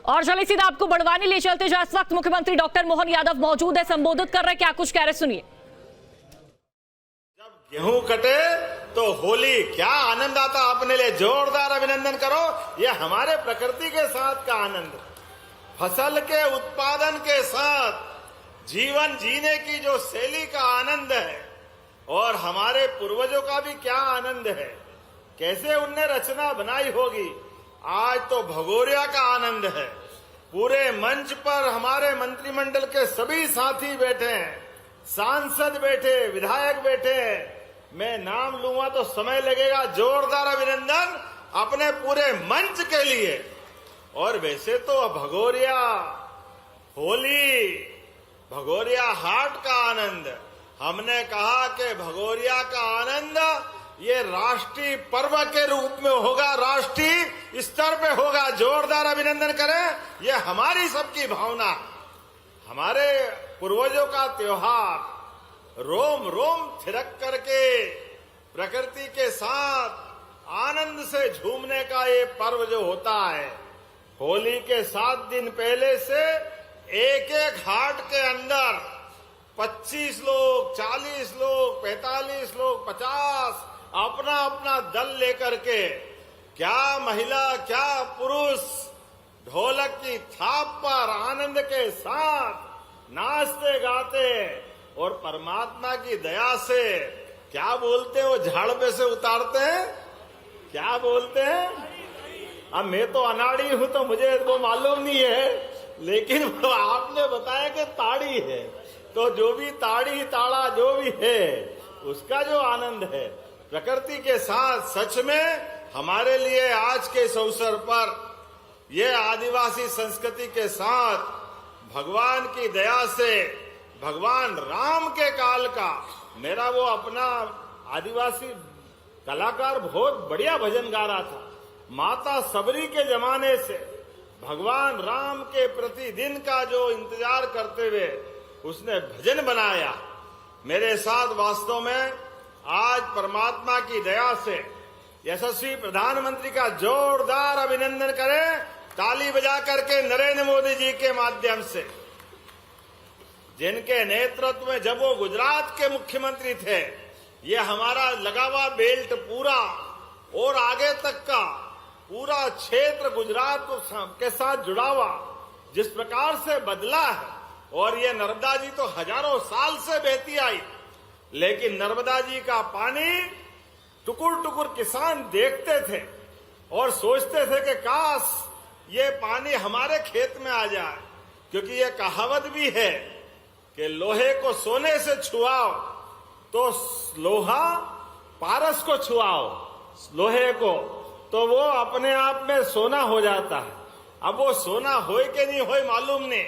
और चलिए सीधा आपको बड़वानी ले चलते जहां इस वक्त मुख्यमंत्री डॉक्टर मोहन यादव मौजूद है, संबोधित कर रहे हैं, क्या कुछ कह रहे सुनिए। जब गेहूं कटे तो होली, क्या आनंद आता अपने लिए, जोरदार अभिनंदन करो। ये हमारे प्रकृति के साथ का आनंद, फसल के उत्पादन के साथ जीवन जीने की जो शैली का आनंद है, और हमारे पूर्वजों का भी क्या आनंद है, कैसे उनने रचना बनाई होगी। आज तो भगोरिया का आनंद है। पूरे मंच पर हमारे मंत्रिमंडल के सभी साथी बैठे हैं, सांसद बैठे, विधायक बैठे हैं। मैं नाम लूंगा तो समय लगेगा। जोरदार अभिनंदन अपने पूरे मंच के लिए। और वैसे तो भगोरिया होली, भगोरिया हाट का आनंद, हमने कहा कि भगोरिया का आनंद ये राष्ट्रीय पर्व के रूप में होगा, राष्ट्रीय स्तर पे होगा। जोरदार अभिनंदन करें। ये हमारी सबकी भावना, हमारे पूर्वजों का त्योहार। रोम रोम थिरक करके प्रकृति के साथ आनंद से झूमने का ये पर्व जो होता है, होली के 7 दिन पहले से एक एक हाट के अंदर 25 लोग, 40 लोग, 45 लोग, 50 अपना अपना दल लेकर के, क्या महिला क्या पुरुष, ढोलक की थाप पर आनंद के साथ नाचते गाते, और परमात्मा की दया से क्या बोलते हैं, वो झाड़ पे से उतारते हैं, क्या बोलते हैं। अब मैं तो अनाड़ी हूं तो मुझे वो मालूम नहीं है, लेकिन वो आपने बताया कि ताड़ी है, तो जो भी ताड़ी ताड़ा जो भी है उसका जो आनंद है प्रकृति के साथ, सच में हमारे लिए आज के इस अवसर पर ये आदिवासी संस्कृति के साथ भगवान की दया से, भगवान राम के काल का, मेरा वो अपना आदिवासी कलाकार बहुत बढ़िया भजन गा रहा था। माता सबरी के जमाने से भगवान राम के प्रतिदिन का जो इंतजार करते हुए उसने भजन बनाया। मेरे साथ वास्तव में आज परमात्मा की दया से यशस्वी प्रधानमंत्री का जोरदार अभिनंदन करें, ताली बजा करके, नरेंद्र मोदी जी के माध्यम से, जिनके नेतृत्व में जब वो गुजरात के मुख्यमंत्री थे, ये हमारा लगा हुआ बेल्ट पूरा और आगे तक का पूरा क्षेत्र गुजरात के साथ जुड़ा हुआ जिस प्रकार से बदला है। और ये नर्मदा जी तो हजारों साल से बहती आई, लेकिन नर्मदा जी का पानी टुकुर टुकुर किसान देखते थे और सोचते थे कि काश ये पानी हमारे खेत में आ जाए, क्योंकि ये कहावत भी है कि लोहे को सोने से छुआओ तो लोहा पारस को छुआओ लोहे को, तो वो अपने आप में सोना हो जाता है। अब वो सोना होए कि नहीं होए मालूम नहीं,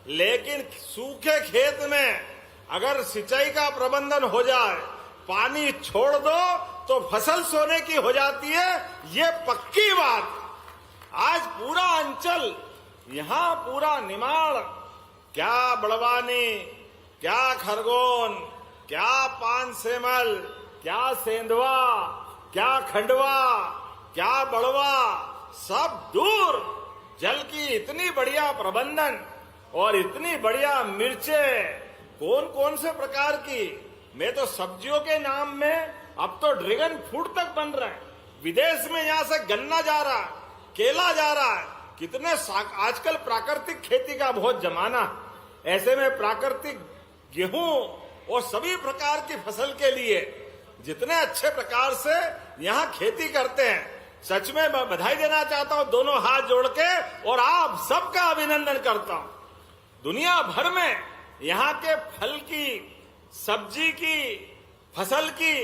लेकिन सूखे खेत में अगर सिंचाई का प्रबंधन हो जाए, पानी छोड़ दो तो फसल सोने की हो जाती है। ये पक्की बात। आज पूरा अंचल, यहाँ पूरा निमाड़, क्या बड़वानी, क्या खरगोन, क्या पानसेमल, क्या सेंधवा, क्या खंडवा, क्या बड़वा, सब दूर जल की इतनी बढ़िया प्रबंधन और इतनी बढ़िया मिर्चें, कौन कौन से प्रकार की। मैं तो सब्जियों के नाम में अब तो ड्रैगन फ्रूट तक बन रहा है, विदेश में यहाँ से गन्ना जा रहा है, केला जा रहा है। कितने आजकल प्राकृतिक खेती का बहुत जमाना है। ऐसे में प्राकृतिक गेहूं और सभी प्रकार की फसल के लिए जितने अच्छे प्रकार से यहाँ खेती करते हैं, सच में मैं बधाई देना चाहता हूं दोनों हाथ जोड़ के, और आप सबका अभिनंदन करता हूं। दुनिया भर में यहाँ के फल की, सब्जी की, फसल की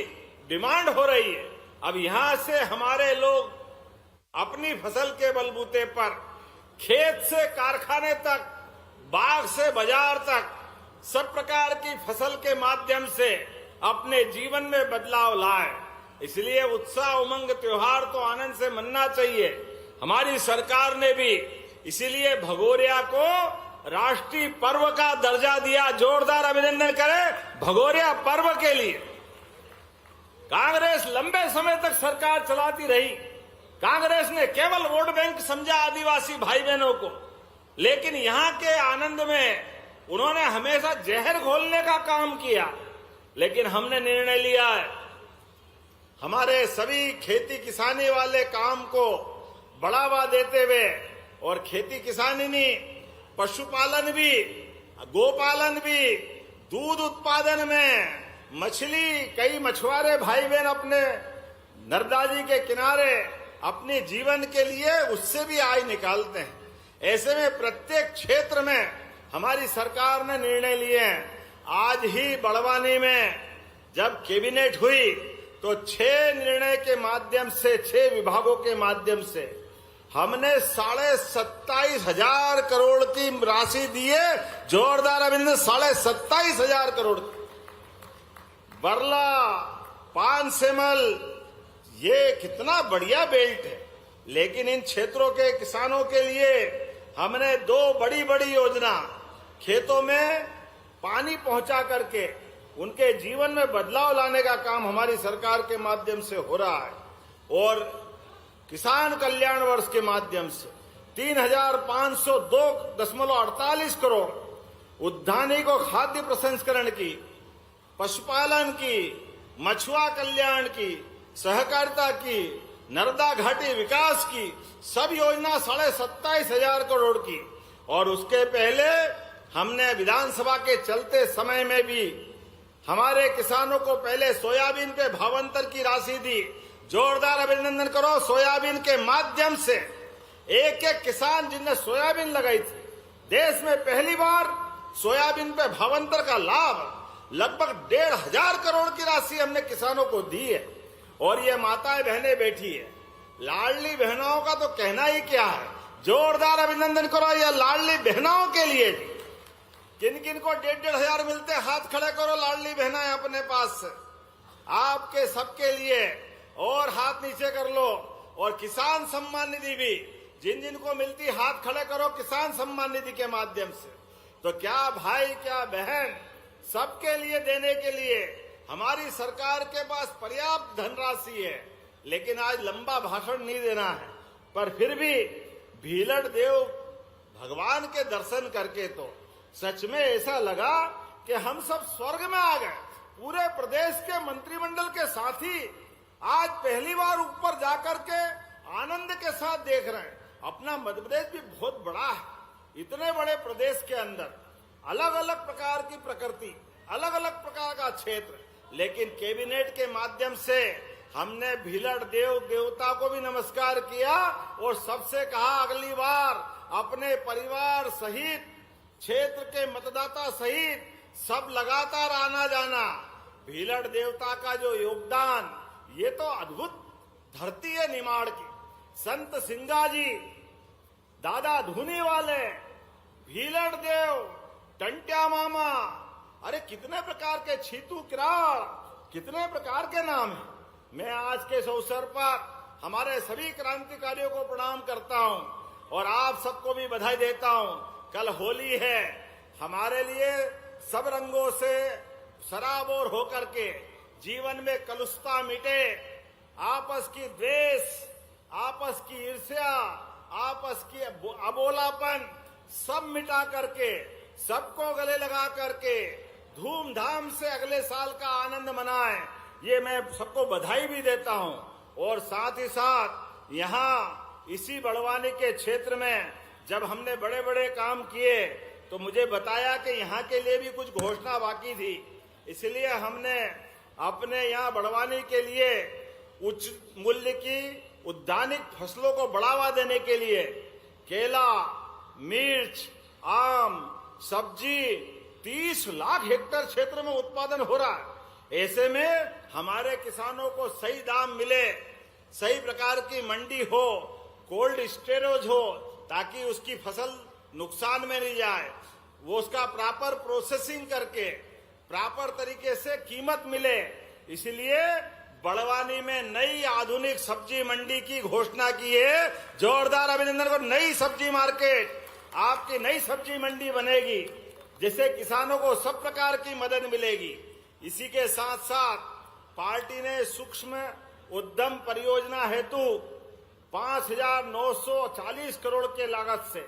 डिमांड हो रही है। अब यहाँ से हमारे लोग अपनी फसल के बलबूते पर खेत से कारखाने तक, बाग से बाजार तक, सब प्रकार की फसल के माध्यम से अपने जीवन में बदलाव लाए। इसलिए उत्साह उमंग त्योहार तो आनंद से मनना चाहिए। हमारी सरकार ने भी इसीलिए भगोरिया को राष्ट्रीय पर्व का दर्जा दिया। जोरदार अभिनंदन करें भगोरिया पर्व के लिए। कांग्रेस लंबे समय तक सरकार चलाती रही। कांग्रेस ने केवल वोट बैंक समझा आदिवासी भाई बहनों को, लेकिन यहां के आनंद में उन्होंने हमेशा जहर घोलने का काम किया। लेकिन हमने निर्णय लिया है, हमारे सभी खेती किसानी वाले काम को बढ़ावा देते हुए, और खेती किसानी नहीं, पशुपालन भी, गोपालन भी, दूध उत्पादन में, मछली, कई मछुआरे भाई बहन अपने नर्मदा जी के किनारे अपने जीवन के लिए उससे भी आय निकालते हैं। ऐसे में प्रत्येक क्षेत्र में हमारी सरकार ने निर्णय लिए हैं। आज ही बड़वानी में जब कैबिनेट हुई तो 6 निर्णय के माध्यम से, 6 विभागों के माध्यम से हमने 27,500 करोड़ की राशि दी है। जोरदार अभिनंदन। 27,500 करोड़। बरला, पानसेमल, ये कितना बढ़िया बेल्ट है। लेकिन इन क्षेत्रों के किसानों के लिए हमने 2 बड़ी बड़ी योजना, खेतों में पानी पहुंचा करके उनके जीवन में बदलाव लाने का काम हमारी सरकार के माध्यम से हो रहा है, और किसान कल्याण वर्ष के माध्यम से 3,502.48 करोड़ उद्यानिक और खाद्य प्रसंस्करण की, पशुपालन की, मछुआ कल्याण की, सहकारिता की, नर्मदा घाटी विकास की, सब योजना 27,500 करोड़ की। और उसके पहले हमने विधानसभा के चलते समय में भी हमारे किसानों को पहले सोयाबीन पे भावांतर की राशि दी। जोरदार अभिनंदन करो। सोयाबीन के माध्यम से एक एक किसान जिनने सोयाबीन लगाई थी, देश में पहली बार सोयाबीन पे भावांतर का लाभ लगभग 1,500 करोड़ की राशि हमने किसानों को दी है। और ये माताएं बहनें बैठी है, लाडली बहनों का तो कहना ही क्या है। जोरदार अभिनंदन करो ये लाडली बहनों के लिए। किन किन को 1,500 मिलते, हाथ खड़े करो। लाडली बहनाएं अपने पास से आपके सबके लिए, और हाथ नीचे कर लो। और किसान सम्मान निधि भी जिन जिन को मिलती, हाथ खड़े करो किसान सम्मान निधि के माध्यम से। तो क्या भाई क्या बहन, सबके लिए देने के लिए हमारी सरकार के पास पर्याप्त धनराशि है। लेकिन आज लंबा भाषण नहीं देना है, पर फिर भी भीलड़ देव भगवान के दर्शन करके तो सच में ऐसा लगा कि हम सब स्वर्ग में आ गए। पूरे प्रदेश के मंत्रिमंडल के साथी आज पहली बार ऊपर जाकर के आनंद के साथ देख रहे हैं। अपना मध्य प्रदेश भी बहुत बड़ा है। इतने बड़े प्रदेश के अंदर अलग अलग प्रकार की प्रकृति, अलग अलग प्रकार का क्षेत्र, लेकिन कैबिनेट के माध्यम से हमने भीलड़ देव देवता को भी नमस्कार किया और सबसे कहा अगली बार अपने परिवार सहित, क्षेत्र के मतदाता सहित सब लगातार आना जाना। भीलड़ देवता का जो योगदान, ये तो अद्भुत धरती है निमाड़ की। संत सिंगा जी, दादा धुनी वाले, भीलड़ देव, टंट्या मामा, अरे कितने प्रकार के, छीतू किराड़, कितने प्रकार के नाम हैं। मैं आज के इस अवसर पर हमारे सभी क्रांतिकारियों को प्रणाम करता हूं और आप सबको भी बधाई देता हूं। कल होली है, हमारे लिए सब रंगों से सराबोर होकर के जीवन में कलुषता मिटे, आपस की द्वेष, आपस की ईर्ष्या, आपस की अबोलापन सब मिटा करके, सबको गले लगा करके धूमधाम से अगले साल का आनंद मनाएं। ये मैं सबको बधाई भी देता हूं। और साथ ही साथ यहाँ इसी बड़वानी के क्षेत्र में जब हमने बड़े बड़े काम किए तो मुझे बताया कि यहाँ के लिए भी कुछ घोषणा बाकी थी, इसलिए हमने अपने यहाँ बड़वानी के लिए उच्च मूल्य की उद्यानिक फसलों को बढ़ावा देने के लिए केला, मिर्च, आम, सब्जी 30 लाख हेक्टेयर क्षेत्र में उत्पादन हो रहा है। ऐसे में हमारे किसानों को सही दाम मिले, सही प्रकार की मंडी हो, कोल्ड स्टोरेज हो, ताकि उसकी फसल नुकसान में नहीं जाए, वो उसका प्रॉपर प्रोसेसिंग करके प्रॉपर तरीके से कीमत मिले। इसलिए बड़वानी में नई आधुनिक सब्जी मंडी की घोषणा की है। जोरदार अभिनंदन को। नई सब्जी मार्केट, आपकी नई सब्जी मंडी बनेगी जिससे किसानों को सब प्रकार की मदद मिलेगी। इसी के साथ साथ पार्टी ने सूक्ष्म उद्यम परियोजना हेतु 5,940 करोड़ के लागत से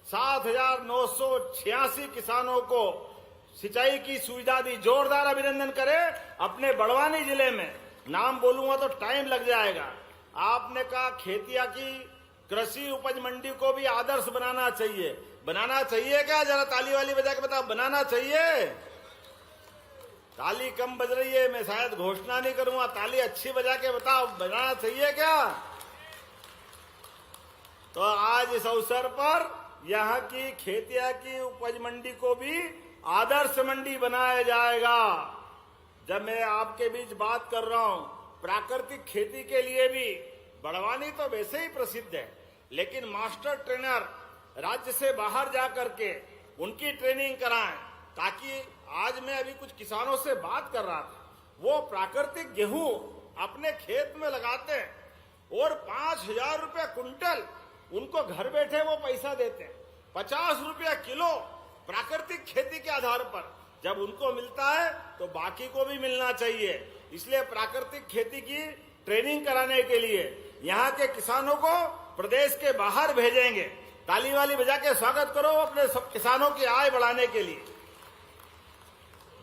7,986 किसानों को सिंचाई की सुविधा दी। जोरदार अभिनंदन करें। अपने बड़वानी जिले में नाम बोलूंगा तो टाइम लग जाएगा। आपने कहा खेतिया की कृषि उपज मंडी को भी आदर्श बनाना चाहिए। बनाना चाहिए क्या? जरा ताली वाली बजा के बताओ, बनाना चाहिए? ताली कम बज रही है, मैं शायद घोषणा नहीं करूंगा। ताली अच्छी बजा के बताओ, बनाना चाहिए क्या? तो आज इस अवसर पर यहाँ की खेतिया की उपज मंडी को भी आदर्श मंडी बनाया जाएगा। जब मैं आपके बीच बात कर रहा हूं, प्राकृतिक खेती के लिए भी बड़वानी तो वैसे ही प्रसिद्ध है, लेकिन मास्टर ट्रेनर राज्य से बाहर जाकर के उनकी ट्रेनिंग कराएं, ताकि आज मैं अभी कुछ किसानों से बात कर रहा था, वो प्राकृतिक गेहूं अपने खेत में लगाते हैं और 5,000 रुपये कुंटल उनको घर बैठे वो पैसा देते हैं। 50 रुपया किलो प्राकृतिक खेती के आधार पर जब उनको मिलता है तो बाकी को भी मिलना चाहिए। इसलिए प्राकृतिक खेती की ट्रेनिंग कराने के लिए यहाँ के किसानों को प्रदेश के बाहर भेजेंगे। ताली वाली बजा के स्वागत करो अपने सब किसानों की आय बढ़ाने के लिए।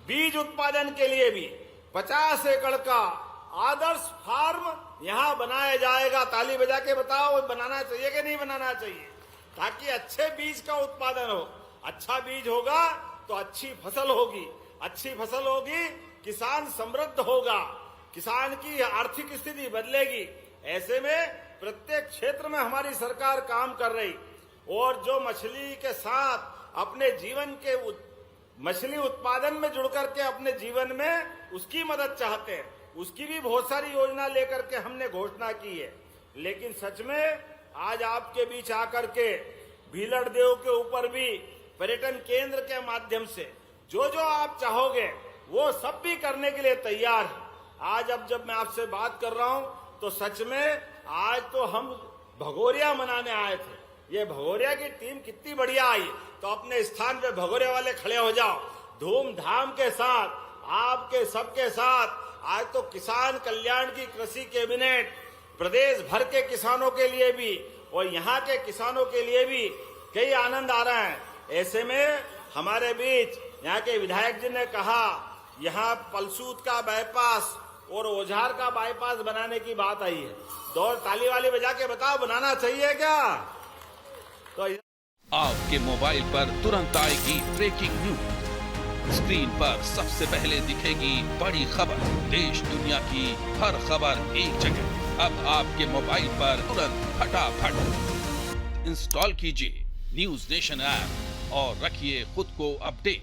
बीज उत्पादन के लिए भी 50 एकड़ का आदर्श फार्म यहाँ बनाया जाएगा। ताली बजा के बताओ, बनाना चाहिए कि नहीं बनाना चाहिए? ताकि अच्छे बीज का उत्पादन हो। अच्छा बीज होगा तो अच्छी फसल होगी, अच्छी फसल होगी, किसान समृद्ध होगा, किसान की आर्थिक स्थिति बदलेगी। ऐसे में प्रत्येक क्षेत्र में हमारी सरकार काम कर रही, और जो मछली के साथ अपने जीवन के मछली उत्पादन में जुड़ करके अपने जीवन में उसकी मदद चाहते हैं, उसकी भी बहुत सारी योजना लेकर के हमने घोषणा की है। लेकिन सच में आज आपके बीच आकर के भीलड़ देव के ऊपर भी पर्यटन केंद्र के माध्यम से जो जो आप चाहोगे वो सब भी करने के लिए तैयार है। आज अब जब मैं आपसे बात कर रहा हूं तो सच में आज तो हम भगोरिया मनाने आए थे। ये भगोरिया की टीम कितनी बढ़िया आई। तो अपने स्थान पे भगोरिया वाले खड़े हो जाओ, धूमधाम के साथ आपके सबके साथ। आज तो किसान कल्याण की कृषि कैबिनेट प्रदेश भर के किसानों के लिए भी और यहाँ के किसानों के लिए भी कई आनंद आ रहा है। ऐसे में हमारे बीच यहाँ के विधायक जी ने कहा यहाँ पलसूत का बाईपास और ओझार का बाईपास बनाने की बात आई है। दौड़ ताली वाली बजा के बताओ, बनाना चाहिए क्या? तो आपके मोबाइल पर तुरंत आएगी ब्रेकिंग न्यूज। स्क्रीन पर सबसे पहले दिखेगी बड़ी खबर। देश दुनिया की हर खबर एक जगह। अब आपके मोबाइल पर तुरंत फटाफट इंस्टॉल कीजिए न्यूज नेशन ऐप और रखिए खुद को अपडेट।